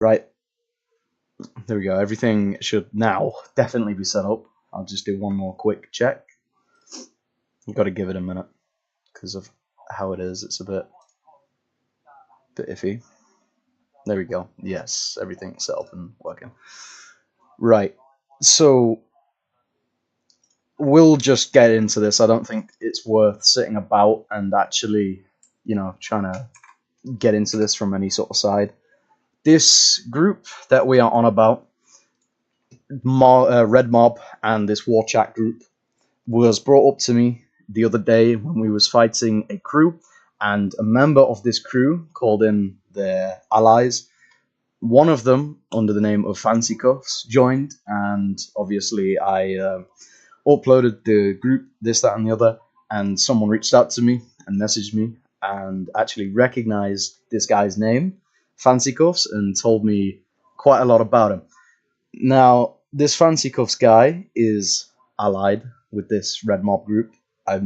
Right, there we go. Everything should now definitely be set up. I'll just do one more quick check. You've got to give it a minute because of how it is. It's a bit iffy. There we go. Yes, everything's set up and working. Right. So we'll just get into this. I don't think it's worth sitting about and actually, trying to get into this from any sort of side. This group that we are on about, Red Mob, and this War Chat group, was brought up to me the other day when we was fighting a crew, and a member of this crew called in their allies. One of them, under the name of Fancy Cuffs, joined, and obviously I uploaded the group, this, that, and the other, and someone reached out to me and messaged me and actually recognized this guy's name, Fancy Cuffs, and told me quite a lot about him. Now, this Fancy Cuffs guy is allied with this Red Mob group, I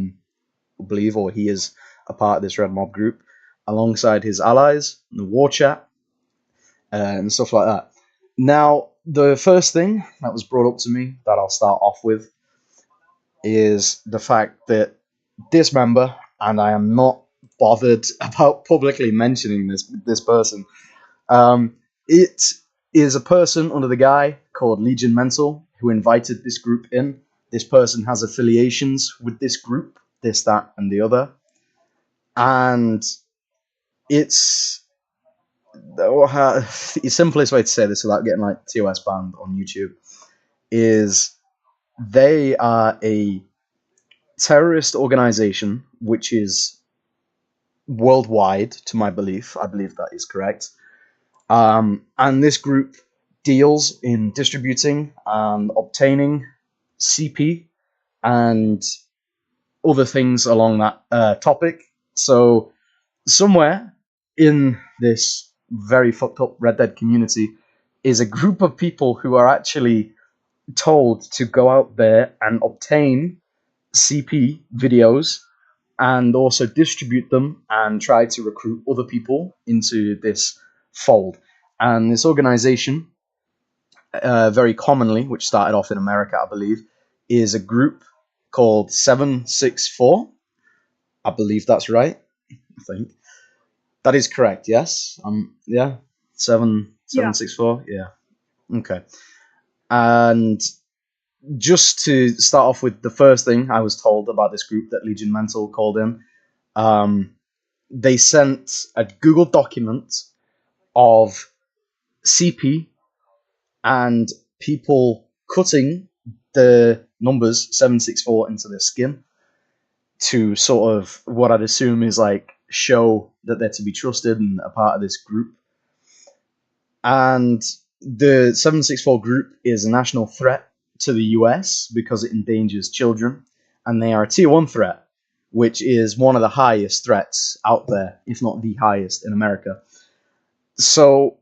believe, or he is a part of this Red Mob group, alongside his allies, the War Chat, and stuff like that. Now, the first thing that was brought up to me that I'll start off with is the fact that this member, and I am not bothered about publicly mentioning this person, it is a person under the guy called Legion Mental who invited this group in. This person has affiliations with this group, this, that, and the other, and it's the simplest way to say this without getting like TOS banned on YouTube is they are a terrorist organization which is worldwide, to my belief. I believe that is correct. And this group deals in distributing and obtaining CP and other things along that topic. So somewhere in this very fucked up Red Dead community is a group of people who are actually told to go out there and obtain CP videos and also distribute them and try to recruit other people into this fold. And this organization, very commonly, which started off in America, I believe, is a group called 764. I believe that's right. I think that is correct. Yes. Yeah. 764. Yeah. Okay. And just to start off with the first thing I was told about this group that Legion Mental called in, they sent a Google document of CP and people cutting the numbers 764 into their skin to sort of what I'd assume is like show that they're to be trusted and a part of this group. And the 764 group is a national threat to the US because it endangers children, and they are a tier 1 threat, which is one of the highest threats out there, if not the highest in America. So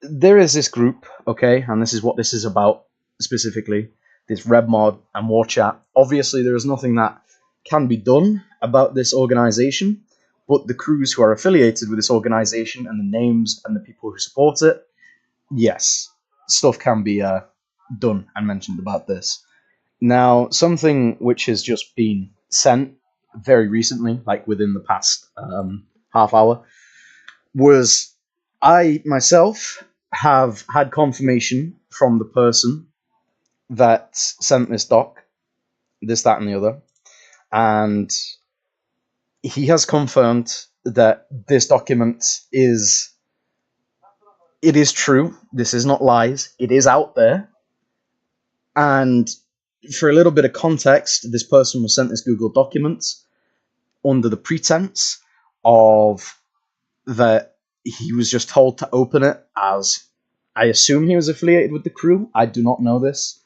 there is this group, okay, and this is what this is about specifically, this Red Mod and War Chat. Obviously, there is nothing that can be done about this organization, but the crews who are affiliated with this organization and the names and the people who support it, yes, stuff can be done and mentioned about this. Now, something which has just been sent very recently, like within the past half hour, was I myself have had confirmation from the person that sent this doc, this, that, and the other, and he has confirmed that this document is true. This is not lies. It is out there. And for a little bit of context, this person was sent this Google document under the pretense of that he was just told to open it, as I assume he was affiliated with the crew. I do not know this.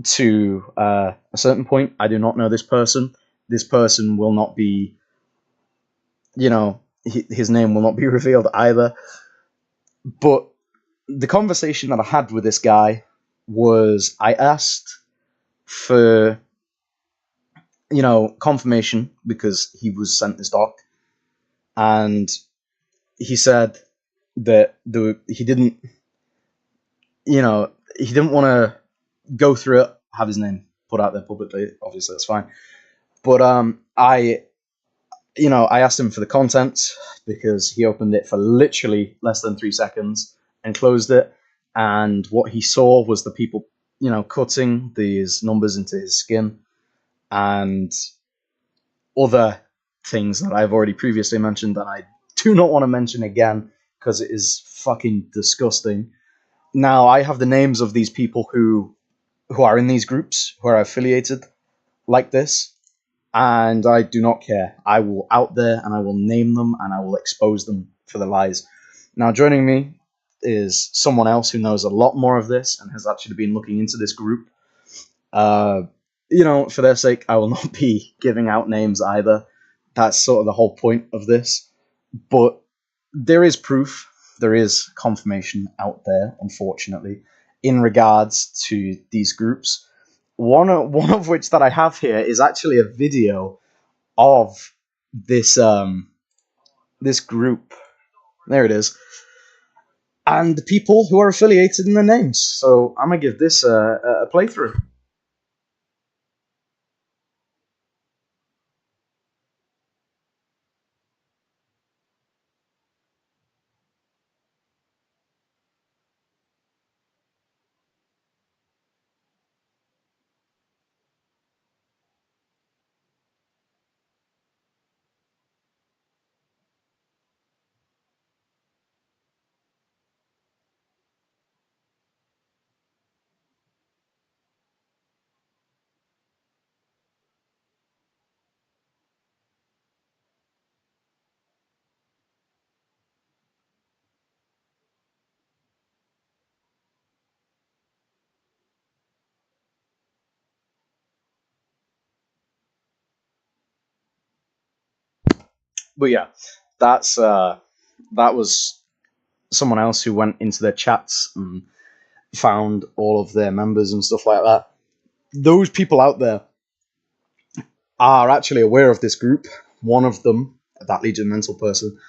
To a certain point, I do not know this person. This person will not be, his name will not be revealed either. But the conversation that I had with this guy was I asked for, confirmation because he was sent this doc, and he said that he didn't he didn't want to go through it, have his name put out there publicly. Obviously, that's fine. But I asked him for the content because he opened it for literally less than 3 seconds and closed it. And what he saw was the people, cutting these numbers into his skin and other things that I've already previously mentioned that I do not want to mention again because it is fucking disgusting. Now I have the names of these people who are in these groups, who are affiliated like this, and I do not care. I will out there and I will name them and I will expose them for the lies. Now, joining me is someone else who knows a lot more of this and has actually been looking into this group. Uh, for their sake, I will not be giving out names either. That's sort of the whole point of this. But there is proof, there is confirmation out there, unfortunately, in regards to these groups. One of which that I have here is actually a video of this group. There it is, and the people who are affiliated in the names. So I'm gonna give this a playthrough. But yeah, that was someone else who went into their chats and found all of their members and stuff like that. Those people out there are actually aware of this group. One of them, that Legion Mental person,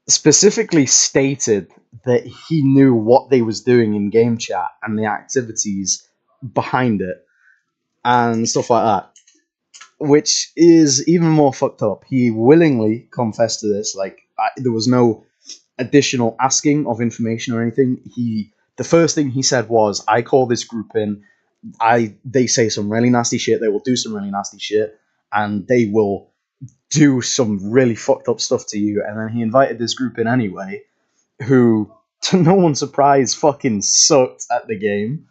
specifically stated that he knew what they was doing in game chat and the activities behind it and stuff like that, which is even more fucked up. He willingly confessed to this. There was no additional asking of information or anything. The first thing he said was, "I call this group in. They say some really nasty shit. They will do some really nasty shit, and they will do some really fucked up stuff to you." And then he invited this group in anyway, who, to no one's surprise, fucking sucked at the game.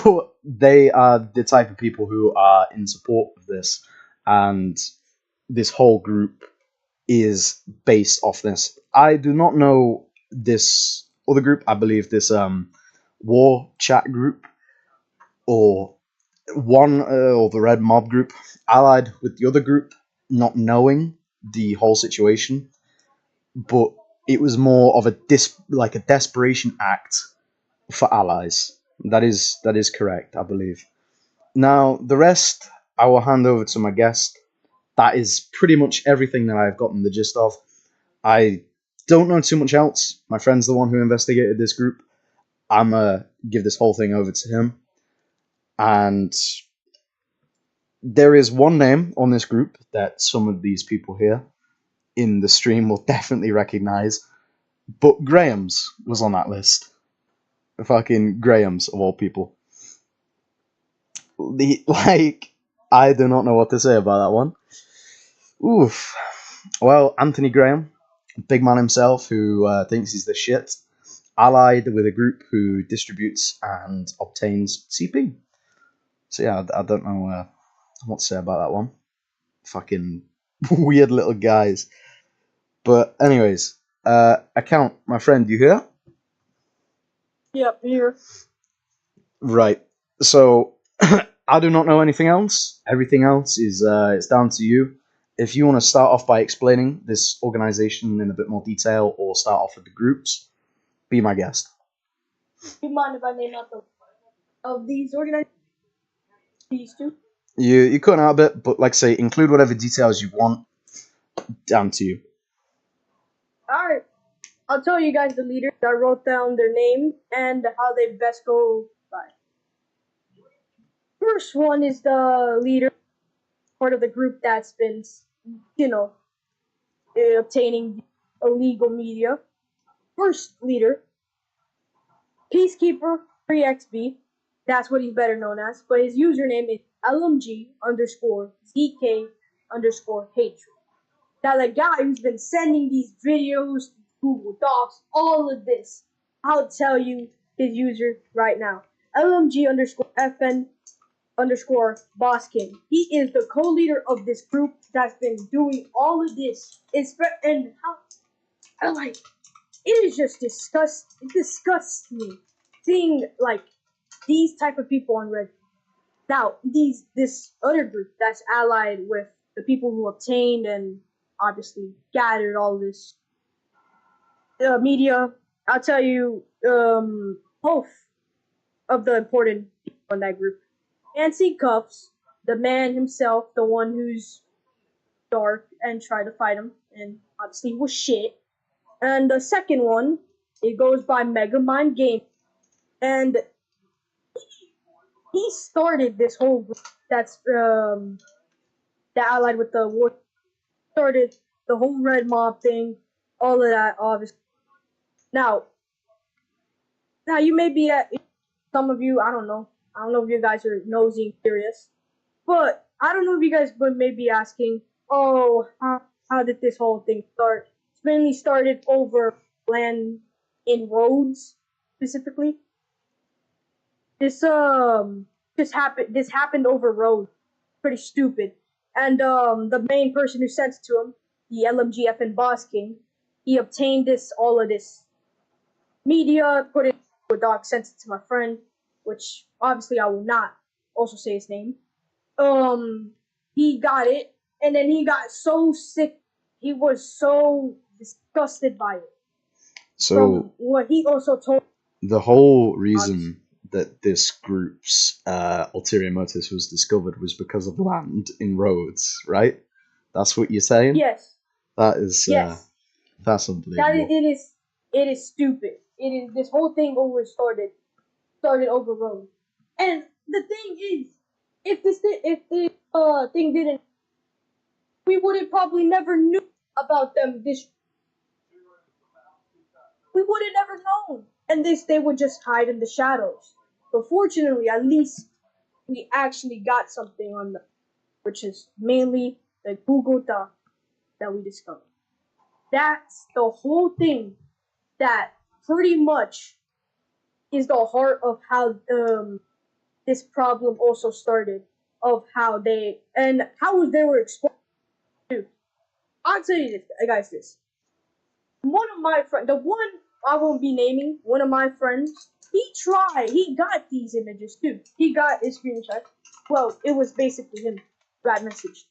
But they are the type of people who are in support of this, and this whole group is based off this. I do not know this other group. I believe this war chat group or or the red mob group allied with the other group, not knowing the whole situation, but it was more of a desperation act for allies. That is correct, I believe. Now the rest I will hand over to my guest. That is pretty much everything that I've gotten the gist of. I don't know too much else. My friend's the one who investigated this group. I'm gonna give this whole thing over to him. And there is one name on this group that some of these people here in the stream will definitely recognize, but Graham's was on that list. Fucking Graham's of all people. I do not know what to say about that one. Oof. Well, Anthony Graham, big man himself, who thinks he's the shit, allied with a group who distributes and obtains CP. So yeah, I don't know what to say about that one. Fucking weird little guys. But anyways, account, my friend, you here? Yep, here. Right. So I do not know anything else. Everything else is it's down to you. If you want to start off by explaining this organization in a bit more detail, or start off with the groups, be my guest. Do you mind if I name out of these organizations? These two? You cut out a bit, but like I say, include whatever details you want. Down to you. Alright. I'll tell you guys the leaders. I wrote down their name and how they best go by. First one is the leader, part of the group that's been, you know, obtaining illegal media. First leader, Peacekeeper 3XB. That's what he's better known as. But his username is LMG underscore ZK underscore hatred. Now the guy who's been sending these videos, Google Docs, all of this, I'll tell you his user right now. LMG underscore FN underscore Boss King. He is the co-leader of this group that's been doing all of this. And how I like it is just it disgusts me seeing like these type of people on Reddit. Now, this other group that's allied with the people who obtained and obviously gathered all this media. I'll tell you both of the important people in that group. Nancy Cuffs, the man himself, the one who's dark and tried to fight him, and obviously was shit. And the second one, it goes by Megamind Game, and he started this whole group that's that allied with the war. Started the whole red mob thing, all of that, obviously. Now, now you may be at some of you. I don't know. I don't know if you guys are nosy and curious, but I don't know if you guys may be asking, oh, how did this whole thing start? It's mainly started over land in roads, specifically. This this happened over roads. Pretty stupid. And the main person who sent it to him, the LMGF and Boss King, he obtained all of this media, put it to a doc, sent it to my friend, which obviously I will not also say his name. He got it, and then he got so sick. He was so disgusted by it. So From what he also told, the whole reason that this group's ulterior motives was discovered was because of land in roads, right? That's what you're saying? yes, That is yes. that's unbelievable. It is stupid. It is this whole thing started over road. And the thing is, if this thing didn't, we would have probably never knew about them. We would have never known, and they would just hide in the shadows. But fortunately, at least we actually got something on them, which is mainly the Google Doc that we discovered. That's the whole thing that pretty much is the heart of how this problem also started, of how they were exposed to. I'll tell you this, guys. One of my friends, the one I won't be naming, one of my friends, he got these images too. He got a screenshot. Well, it was basically him got messaged.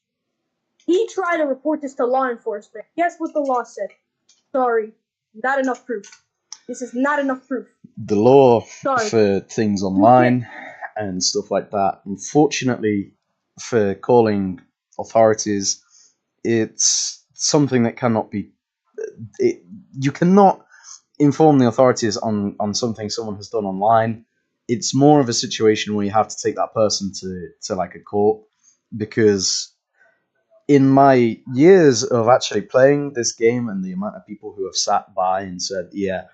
He tried to report this to law enforcement. Guess what the law said? Sorry, not enough proof. This is not enough proof. The law Sorry. for things online and stuff like that, unfortunately, for calling authorities, it's something that cannot be. You cannot inform the authorities on something someone has done online. It's more of a situation where you have to take that person to like a court, because in my years of actually playing this game and the amount of people who have sat by and said, yeah,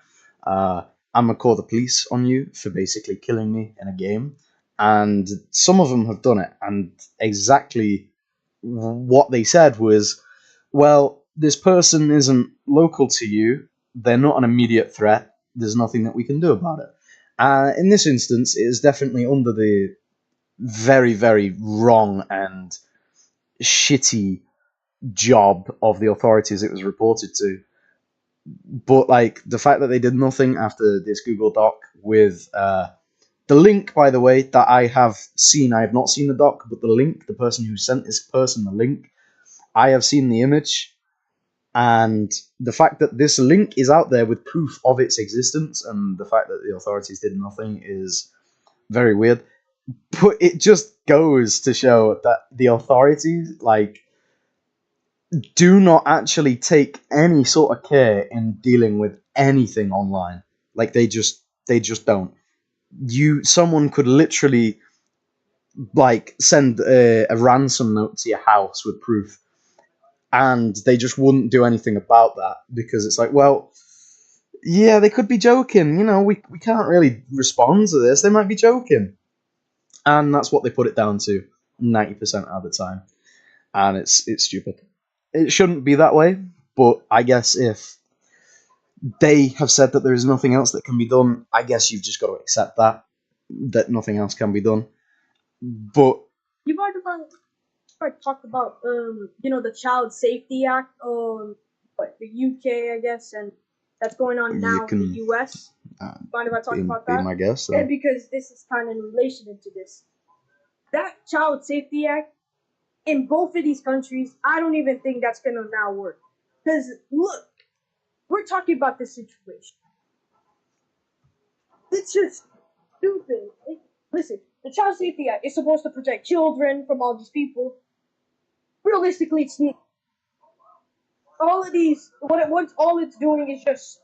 I'm gonna call the police on you for basically killing me in a game, and some of them have done it, and exactly what they said was, well, this person isn't local to you, they're not an immediate threat, there's nothing that we can do about it. In this instance, it is definitely under the very, very wrong and shitty job of the authorities it was reported to. But like the fact that they did nothing after this Google Doc with the link, by the way, that I have seen, I have not seen the doc, but the link, the person who sent this person the link, I have seen the image, and the fact that this link is out there with proof of its existence, and the fact that the authorities did nothing is very weird. But it just goes to show that the authorities, like, do not actually take any sort of care in dealing with anything online. Like they just don't. Someone could literally like send a ransom note to your house with proof, and they just wouldn't do anything about that because it's like, well, yeah, they could be joking. We can't really respond to this. They might be joking, and that's what they put it down to 90% of the time, and it's stupid. It shouldn't be that way, but I guess if they have said that there is nothing else that can be done, I guess you've just got to accept that nothing else can be done. But You might have talked about the Child Safety Act, what the UK, I guess, and that's going on you now in the can US. uh, Mind if I talk about be that? my guest. And because this is kind of in relation to this, that Child Safety Act in both of these countries, I don't even think that's gonna now work. Because look, we're talking about this situation. It's just stupid. Listen, the Child Safety Act is supposed to protect children from all these people. Realistically, it's all of these. What all it's doing is just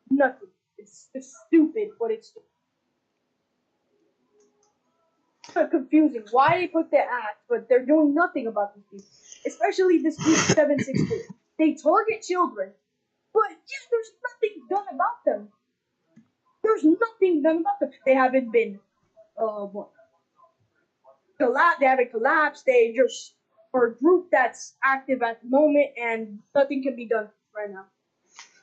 nothing. It's stupid what it's doing. So confusing. Why they put the act, but they're doing nothing about these people, especially this group 764. They target children, but yeah, there's nothing done about them. There's nothing done about them. They haven't been what collapsed. They haven't collapsed. They just are a group that's active at the moment, and nothing can be done right now.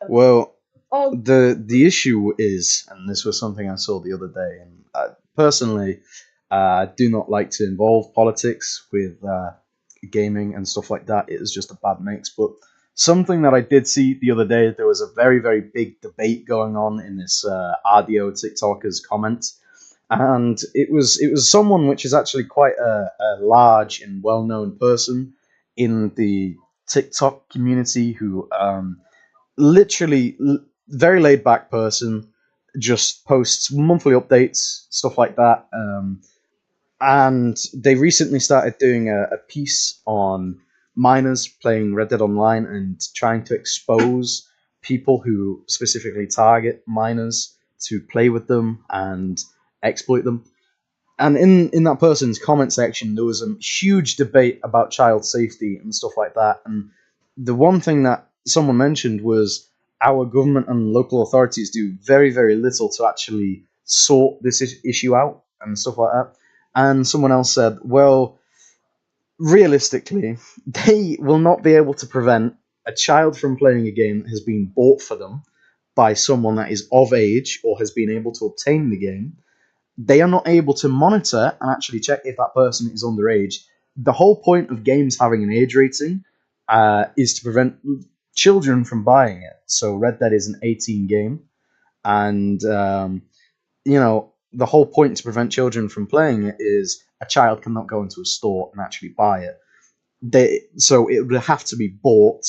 Well, Oh, the issue is, and this was something I saw the other day, and personally, I do not like to involve politics with gaming and stuff like that. It is just a bad mix. But something that I did see the other day, there was a very, very big debate going on in this RDO TikToker's comment, and it was someone which is actually quite a large and well known person in the TikTok community who literally very laid back person, just posts monthly updates, stuff like that. And they recently started doing a piece on minors playing Red Dead Online and trying to expose people who specifically target minors to play with them and exploit them. And in that person's comment section, there was a huge debate about child safety and stuff like that. And the one thing that someone mentioned was our government and local authorities do very, very little to actually sort this issue out and stuff like that. And someone else said, well, realistically, they will not be able to prevent a child from playing a game that has been bought for them by someone that is of age or has been able to obtain the game. They are not able to monitor and actually check if that person is underage. The whole point of games having an age rating is to prevent children from buying it. So Red Dead is an 18 game, and the whole point to prevent children from playing it is a child cannot go into a store and actually buy it. So it would have to be bought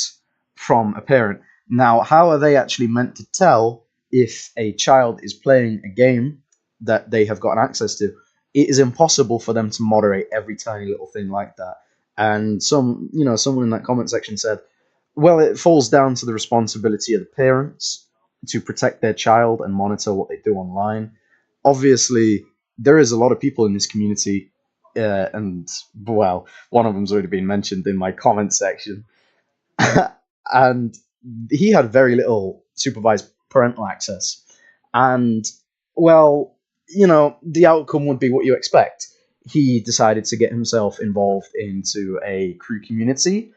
from a parent. Now, how are they actually meant to tell if a child is playing a game that they have gotten access to? It is impossible for them to moderate every tiny little thing like that. And someone in that comment section said, well, it falls down to the responsibility of the parents to protect their child and monitor what they do online. Obviously, there is a lot of people in this community, and well, one of them's already been mentioned in my comment section, and he had very little supervised parental access. And well, the outcome would be what you expect. He decided to get himself involved into a crew community.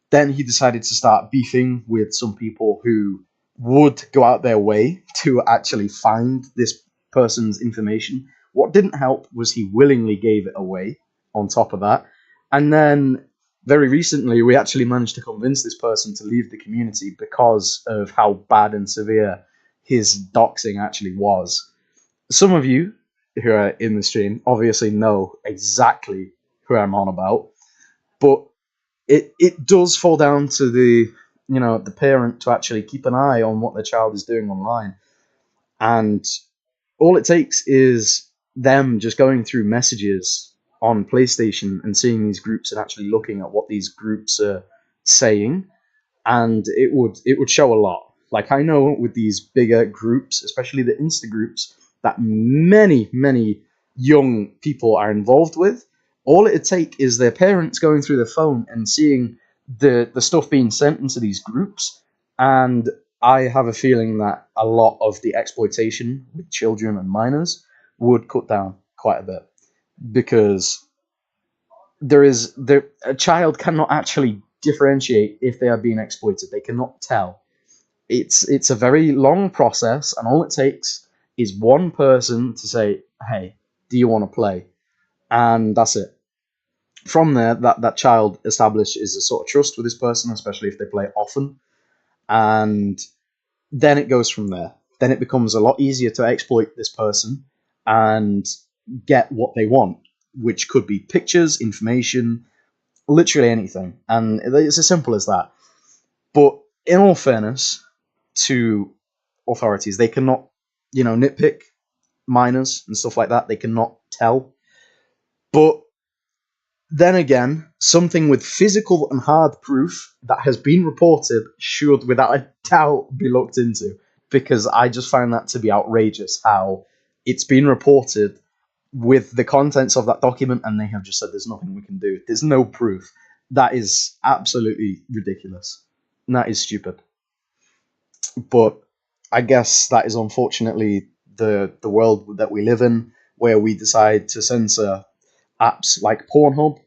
Then he decided to start beefing with some people who would go out their way to actually find this person's information. What didn't help was he willingly gave it away on top of that. And then very recently, we actually managed to convince this person to leave the community because of how bad and severe his doxing actually was. Some of you who are in the stream obviously know exactly who I'm on about, but it does fall down to the parent to actually keep an eye on what their child is doing online, and all it takes is them just going through messages on PlayStation and seeing these groups and actually looking at what these groups are saying, and it would show a lot. Like I know with these bigger groups, especially the Insta groups, that many young people are involved with. All it'd take is their parents going through their phone and seeing the stuff being sent into these groups, and I have a feeling that a lot of the exploitation with children and minors would cut down quite a bit because a child cannot actually differentiate if they are being exploited. They cannot tell. It's a very long process, and all it takes is one person to say, "Hey, do you want to play?" And that's it. From there, that child establishes a sort of trust with this person, especially if they play often, and then it goes from there. Then it becomes a lot easier to exploit this person and get what they want, which could be pictures, information, literally anything. And it's as simple as that. But in all fairness to authorities, they cannot, nitpick minors and stuff like that. They cannot tell. But then again, something with physical and hard proof that has been reported should, without a doubt, be looked into. Because I just find that to be outrageous how it's been reported with the contents of that document, and they have just said there's nothing we can do. There's no proof. That is absolutely ridiculous. And that is stupid. But I guess that is unfortunately the world that we live in, where we decide to censor apps like Pornhub,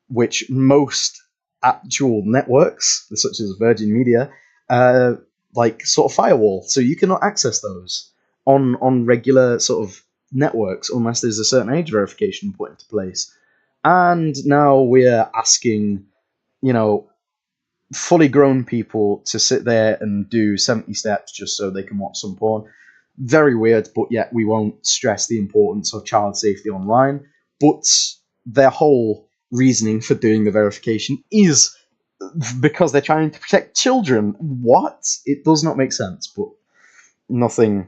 which most actual networks, such as Virgin Media, uh, like sort of firewall, so you cannot access those on regular sort of networks unless there's a certain age verification put into place. And now we're asking, you know, fully grown people to sit there and do 70 steps just so they can watch some porn. Very weird, but yet we won't stress the importance of child safety online. But their whole reasoning for doing the verification is because they're trying to protect children. What? It does not make sense, but nothing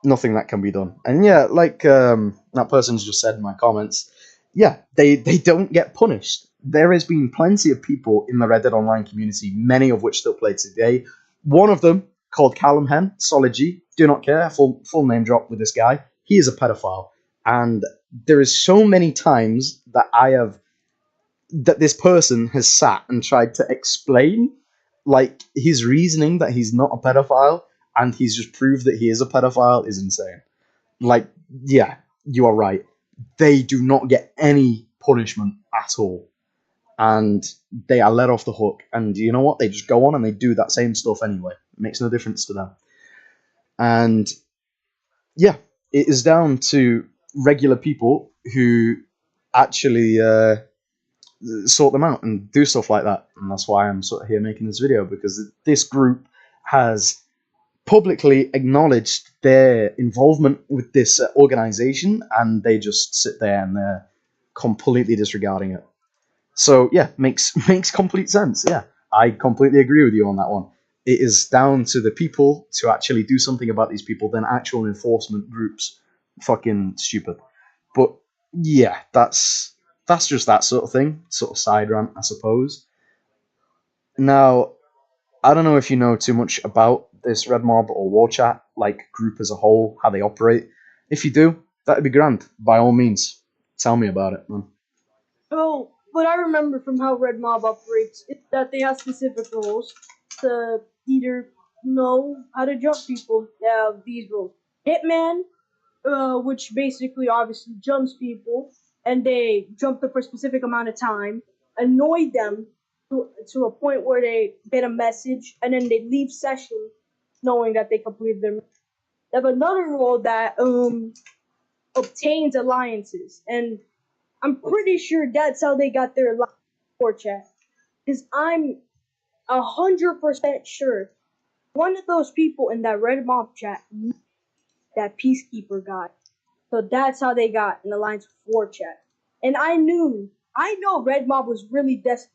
nothing that can be done. And yeah, like that person's just said in my comments, yeah, they don't get punished. There has been plenty of people in the Red Dead Online community, many of which still play today. One of them, called Callum Hen, Solid G, do not care, full name drop with this guy. He is a pedophile. And there is so many times that this person has sat and tried to explain like his reasoning that he's not a pedophile, and he's just proved that he is a pedophile is insane. Like, yeah, you are right. They do not get any punishment at all, and they are let off the hook. And you know what? They just go on and they do that same stuff anyway. It makes no difference to them. And yeah, it is down to regular people who actually sort them out and do stuff like that. And that's why I'm sort of here making this video, because this group has publicly acknowledged their involvement with this organization, and they just sit there and they're completely disregarding it. So yeah, makes complete sense. Yeah, I completely agree with you on that one. It is down to the people to actually do something about these people than actual enforcement groups. Fucking stupid. But yeah, that's just that sort of thing, sort of side rant, I suppose. Now, I don't know if you know too much about this Red Mob or War Chat, like group as a whole, how they operate. If you do, that'd be grand. By all means, tell me about it, man. Oh, what I remember from how Red Mob operates is that they have specific rules to either know how to jump people. They have these rules. Hitman, which basically obviously jumps people, and they jump them for a specific amount of time, annoy them to a point where they get a message, and then they leave session knowing that they completed their. They have another rule that obtains alliances, and I'm pretty sure that's how they got their alliance for chat. Because I'm 100% sure one of those people in that Red Mob chat, that Peacekeeper guy. So that's how they got an alliance with 4chat. And I know Red Mob was really desperate.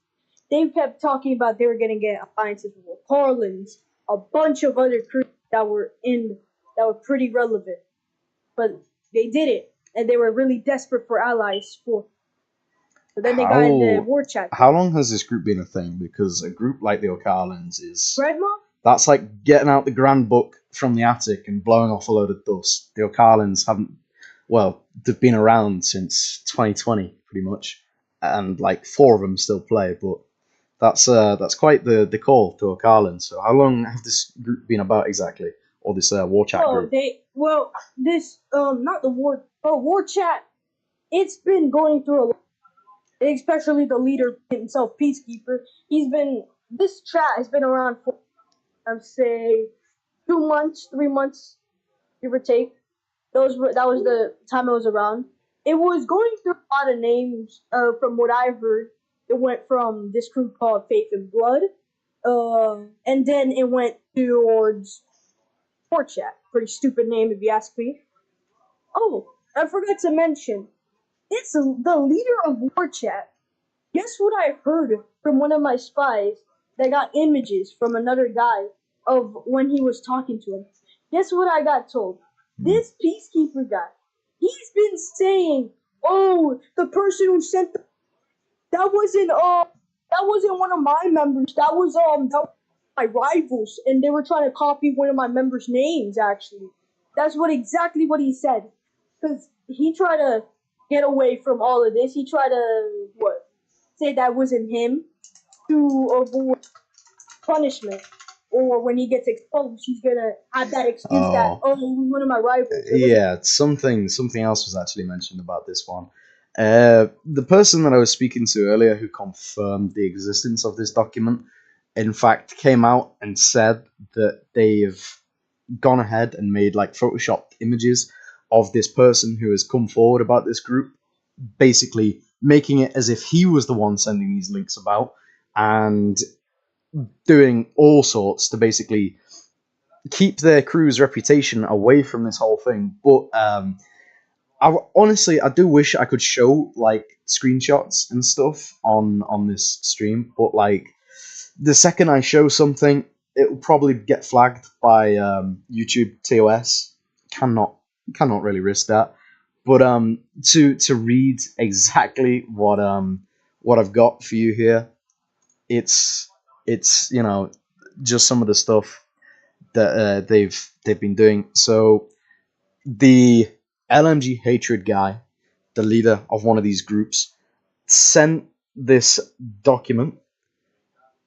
They kept talking about they were going to get alliances with Carlins, a bunch of other crews that were pretty relevant. But they did it, and they were really desperate for allies for. So then they got in the How war chat how thing. long has this group been a thing? Because a group like the Ocalans is Grandma? that's like getting out the grand book from the attic and blowing off a load of dust. The Ocalans haven't well, they've been around since 2020 pretty much, and like four of them still play, but that's quite the call to Ocalans. So how long have this group been about exactly, or this war chat Oh, group? this not the war chat. It's been going through a lot, especially the leader himself, Peacekeeper. He's been this chat has been around for I'd say 2 months, 3 months, give or take. That was the time it was around. It was going through a lot of names. From what I heard, it went from this group called Faith and Blood, and then it went towards War Chat. Pretty stupid name if you ask me. Oh, I forgot to mention, it's the leader of War Chat. Guess what I heard from one of my spies that got images from another guy of when he was talking to him? Guess what I got told? Hmm. This peacekeeper guy, he's been saying, "Oh, the person who sent that wasn't that wasn't one of my members. That was my rivals, and they were trying to copy one of my members' names. Actually, that's what he said. Because he tried to get away from all of this. He tried to what say that wasn't him to avoid punishment. Or when he gets exposed, he's gonna have that excuse that Oh, oh, he was one of my rivals. It wasn't. yeah, something else was actually mentioned about this one. The person that I was speaking to earlier, who confirmed the existence of this document, in fact, came out and said that they've gone ahead and made like photoshopped images of this person who has come forward about this group, basically making it as if he was the one sending these links about and doing all sorts to basically keep their crew's reputation away from this whole thing. But honestly, I do wish I could show like screenshots and stuff on this stream, but like the second I show something, it will probably get flagged by YouTube TOS. Cannot cannot really risk that. But to read exactly what I've got for you here, it's it's just some of the stuff that they've been doing. So the LMG hatred guy, the leader of one of these groups, sent this document,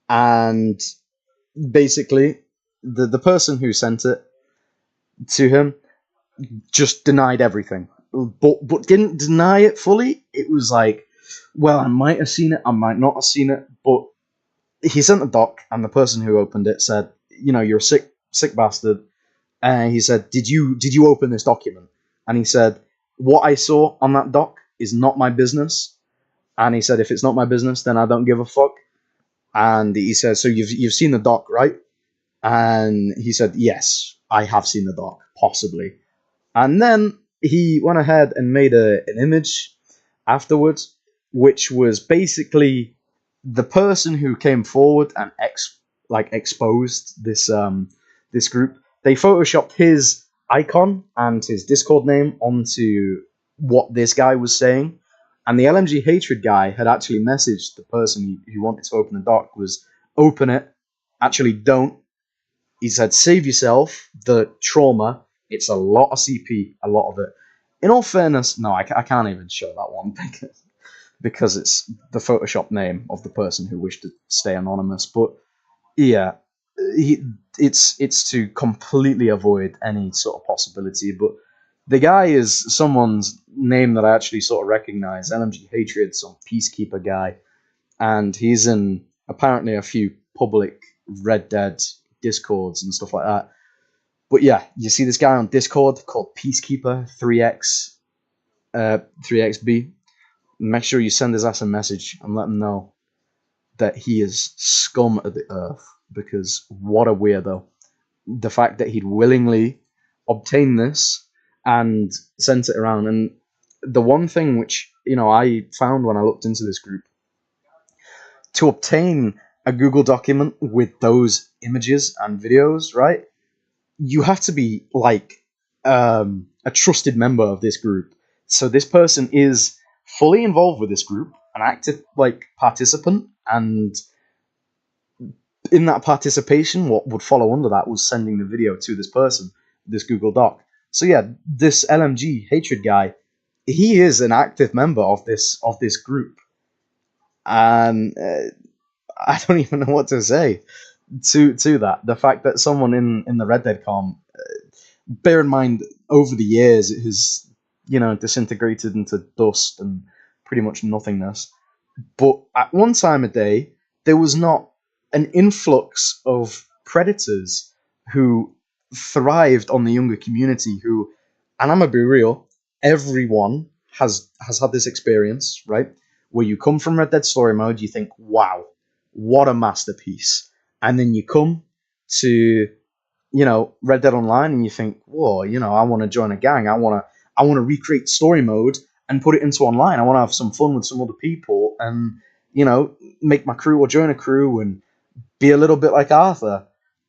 and basically the person who sent it to him just denied everything, but didn't deny it fully. It was like, well, I might have seen it, I might not have seen it, but he sent a doc, and the person who opened it said, you're a sick bastard. And he said, did you open this document? And he said, what I saw on that doc is not my business. And he said, if it's not my business, then I don't give a fuck. And he said, so you've seen the doc, right? And he said, yes, I have seen the doc, possibly. And then he went ahead and made an image afterwards, which was basically the person who came forward and exposed this group. They photoshopped his icon and his Discord name onto what this guy was saying, and the LMG hatred guy had actually messaged the person who wanted to open the doc was open it, actually don't. He said, save yourself the trauma. It's a lot of CP, a lot of it. In all fairness, no, I can't even show that one because it's the Photoshop name of the person who wished to stay anonymous. But yeah, it's to completely avoid any sort of possibility. But the guy is someone's name that I actually sort of recognize. LMG Hatred, some peacekeeper guy, and he's in apparently a few public Red Dead discords and stuff like that. But yeah, you see this guy on Discord called Peacekeeper 3xB. Make sure you send his ass a message and let him know that he is scum of the earth, because what a weirdo. The fact that he'd willingly obtain this and sent it around. And the one thing which I found when I looked into this group, to obtain a Google document with those images and videos, right? You have to be like a trusted member of this group. So this person is fully involved with this group. an active like participant, and in that participation, what would follow under that was sending the video to this person, this Google Doc. So yeah, this LMG hatred guy, he is an active member of this group, and I don't even know what to say to that. The fact that someone in the Red Dead com, bear in mind, over the years it has disintegrated into dust and pretty much nothingness. But at one time a day, there was not an influx of predators who thrived on the younger community. Who, and I'm gonna be real, everyone has had this experience, right? Where you come from Red Dead Story Mode, you think, "Wow, what a masterpiece," and then you come to Red Dead Online, and you think, "Whoa, I want to join a gang. I want to recreate story mode and put it into online. I want to have some fun with some other people, and make my crew or join a crew and be a little bit like Arthur."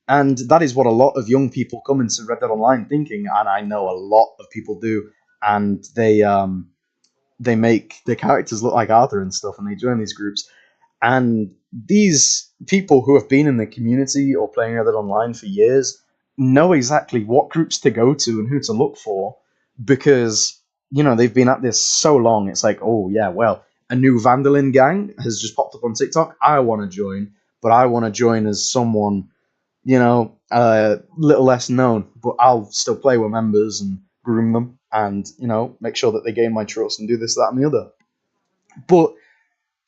And that is what a lot of young people come into Red Dead Online thinking, and I know a lot of people do, and they make their characters look like Arthur and stuff, and they join these groups. And these people who have been in the community or playing Reddit online for years know exactly what groups to go to and who to look for, because they've been at this so long. It's like, oh yeah, well, a new Vandalin gang has just popped up on TikTok. I want to join, but I want to join as someone a little less known, but I'll still play with members and groom them, and make sure that they gain my trust and do this, that, and the other. But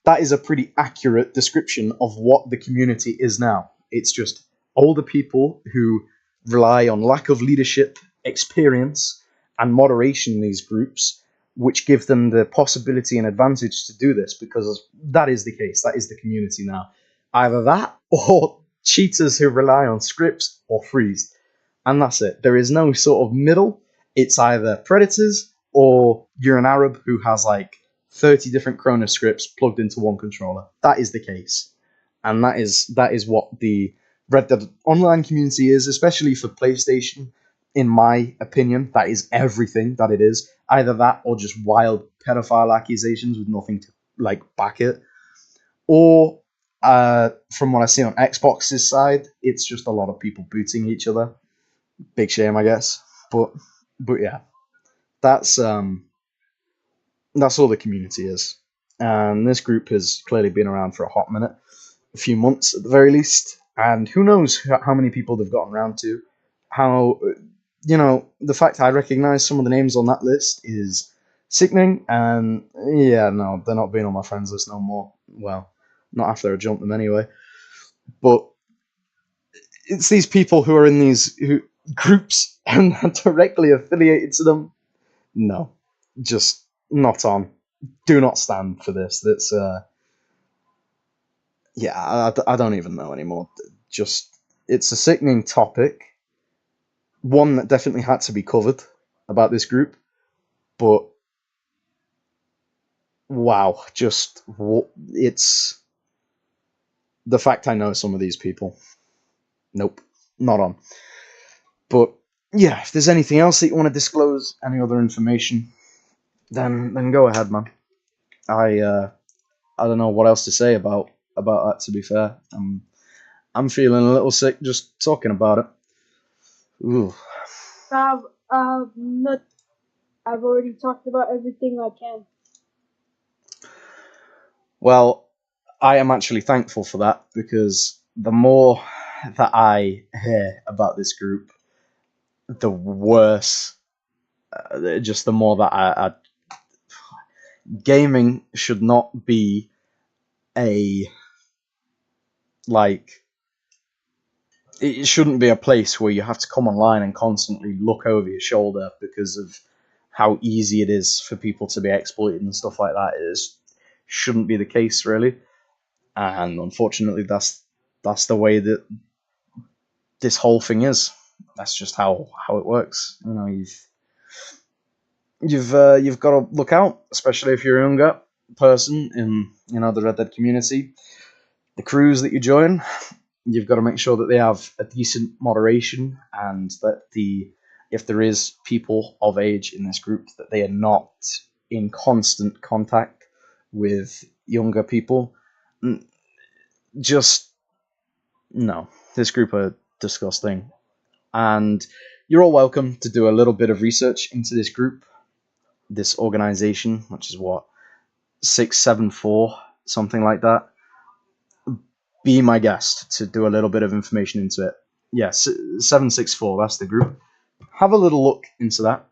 that is a pretty accurate description of what the community is now. It's just older people who rely on lack of leadership, experience, and moderation in these groups, which give them the possibility and advantage to do this, because that is the case. That is the community now. Either that, or cheaters who rely on scripts, or freeze. And that's it. There is no sort of middle. It's either predators, or you're an Arab who has like 30 different Cronus scripts plugged into one controller. That is the case. And that is what the Red Dead Online community is, especially for PlayStation. In my opinion, that is everything that it is. Either that, or just wild pedophile accusations with nothing to back it. Or from what I see on Xbox's side, it's just a lot of people booting each other. Big shame, I guess. But yeah, that's all the community is. And this group has clearly been around for a hot minute, a few months at the very least. And who knows how many people they've gotten around to. How, the fact I recognize some of the names on that list is sickening. And yeah, no, they're not being on my friends list no more. Well, not after I jumped them anyway. But it's these people who are in these groups and are directly affiliated to them. No, just not on. Do not stand for this. That's yeah, I don't even know anymore. Just, it's a sickening topic, one that definitely had to be covered about this group. But wow, just it's the fact I know some of these people. Nope, not on. But yeah, if there's anything else that you want to disclose, any other information, then go ahead, man. I don't know what else to say about that. To be fair, I'm feeling a little sick just talking about it. Ooh. Not. I've already talked about everything I can. Well, I am actually thankful for that, because the more that I hear about this group, the worse. Just the more that gaming should not be a like. It shouldn't be a place where you have to come online and constantly look over your shoulder because of how easy it is for people to be exploited and stuff like that. It shouldn't be the case, really. And unfortunately, that's the way that this whole thing is. That's just how it works. You've got to look out, especially if you're a younger person in the Red Dead community. The crews that you join, you've got to make sure that they have a decent moderation, and that if there is people of age in this group, that they are not in constant contact with younger people. Just no. This group are disgusting. And you're all welcome to do a little bit of research into this group, this organization, which is what, 674, something like that. Be my guest to do a little bit of information into it. Yes, 764, that's the group. Have a little look into that.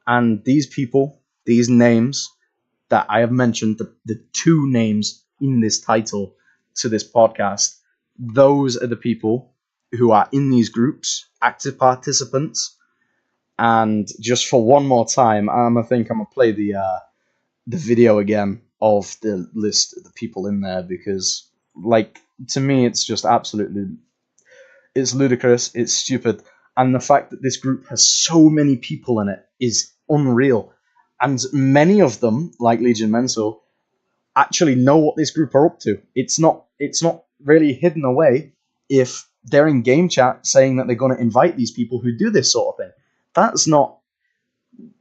And these people, these names that I have mentioned, the two names in this title to this podcast, those are the people who are in these groups, active participants. And just for one more time, I think I'm gonna play the video again of the list of the people in there, because, like, to me, it's just absolutely, it's ludicrous, it's stupid, and the fact that this group has so many people in it is unreal. And many of them, like Legion Mental, actually know what this group are up to. It's not really hidden away if they're in game chat saying that they're going to invite these people who do this sort of thing. That's not,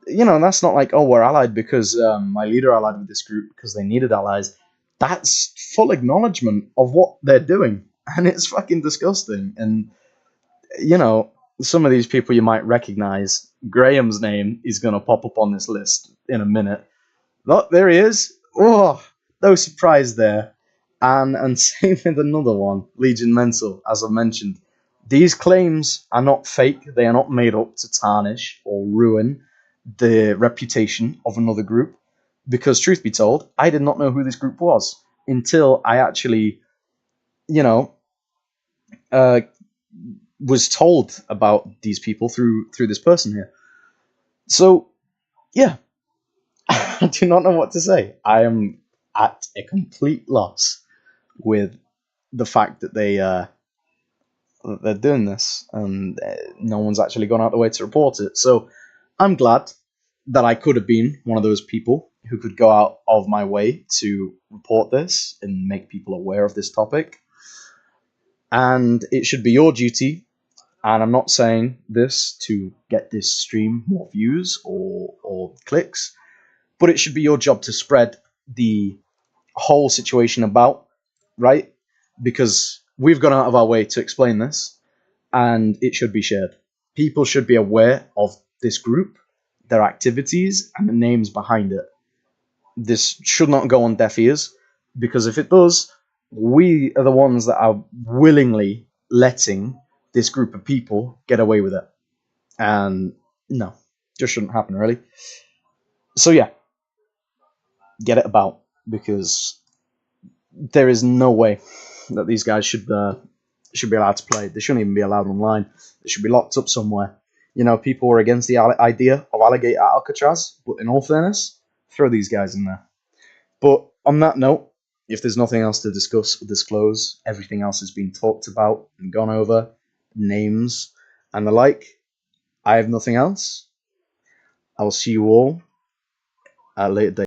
that's not like, oh, we're allied because my leader allied with this group because they needed allies. That's full acknowledgement of what they're doing, and it's fucking disgusting. And some of these people you might recognize. Graham's name is going to pop up on this list in a minute. Look, there he is. Oh, no surprise there. And same with another one, Legion Mental, as I mentioned. These claims are not fake. They are not made up to tarnish or ruin the reputation of another group. Because, truth be told, I did not know who this group was until I actually, uh, was told about these people through this person here. So, yeah, I do not know what to say. I am at a complete loss with the fact that they're doing this, and no one's actually gone out the way to report it. So I'm glad that I could have been one of those people who could go out of my way to report this and make people aware of this topic. And it should be your duty, and I'm not saying this to get this stream more views or clicks, but it should be your job to spread the whole situation about, right? Because we've gone out of our way to explain this, and it should be shared. People should be aware of this group, their activities, and the names behind it. This should not go on deaf ears, because if it does, we are the ones that are willingly letting this group of people get away with it. And no, just shouldn't happen, really. So yeah, get it about, because there is no way that these guys should be allowed to play. They shouldn't even be allowed online. They should be locked up somewhere. People were against the idea of Alligator at Alcatraz, but in all fairness, throw these guys in there. But on that note, if there's nothing else to discuss or disclose, everything else has been talked about and gone over, names and the like. I have nothing else. I will see you all at a later date.